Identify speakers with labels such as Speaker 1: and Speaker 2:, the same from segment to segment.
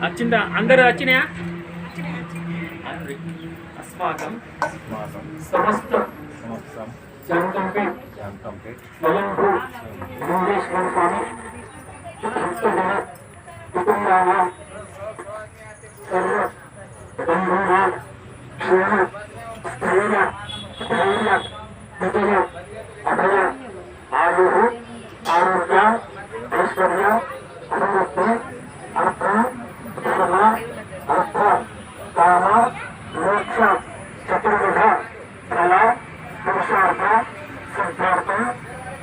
Speaker 1: వచ్చిందా అందరూ వచ్చినాయా अस्माकं समस्त जानकंपेट स्वयंभू लिंगेश्वर स्वामी कुटुंबाला सर्व बंधूंना शिव स्त्रीला धैर्य विजय अभय आयुः आरोग्य ऐश्वर्य समृद्धि अर्थ धर्म अर्थ काम मोक्ष चतुर्विध फल पुरुषार्थ सिद्धार्थ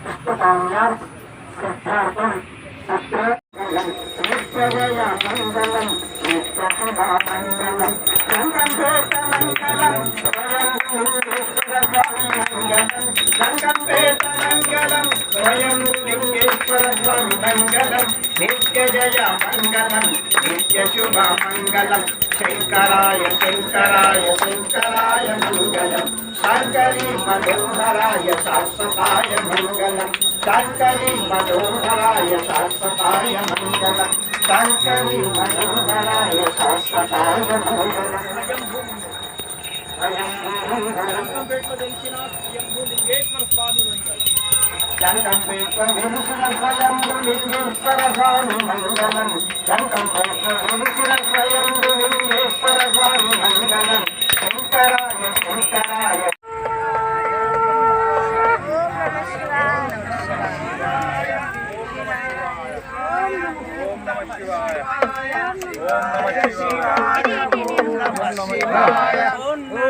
Speaker 1: इष्टकाम्य सिद्धार्थ पुत्र नित्यजय मंगलम नित्यशुभमंगलम गंगंपेत मंगलम गंगंपेत मंगलम स्वयं लिंगेश्वर स्वामी मंगलम नित्यजय मंगलम नित्यशुभमंगलम शंकराय शंकराय शंकराय मंगलम शंकरी मनोहराय शाश्वताय मंगलम शंकरी मनोहराय शाश्वताय मंगलम शंकरी मनोहराय शाश्वताय मंगलम शंकरलिंगेश्वर स्वामी मंगलम शंकरलिंगेश्वर स्वामी मंगलम शंकराय शंकराय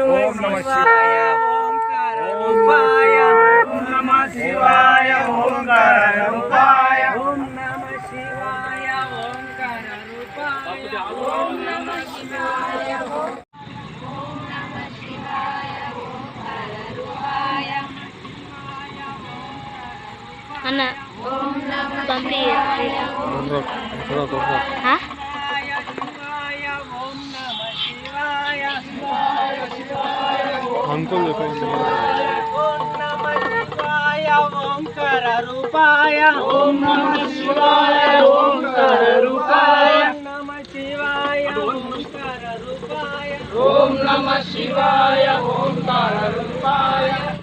Speaker 1: ओम नमः शिवाय ओंकार रूपाय ओम नमः शिवाय ओंकार रूपाय ओम नमः शिवाय ओंकार रूपाय ओम नमः शिवाय ओम नमः शिवाय ओंकार रूपाय
Speaker 2: अन्न
Speaker 1: ओम नमः
Speaker 2: पंपी
Speaker 1: हां
Speaker 3: अंकुल
Speaker 1: ओम नमः शिवाय ओंकार रूपाय ओम नमः शिवाय ओंकार रूपाय ओम नमः शिवाय ओंकार रूपाय ओम नमः शिवाय ओंकार रूपाय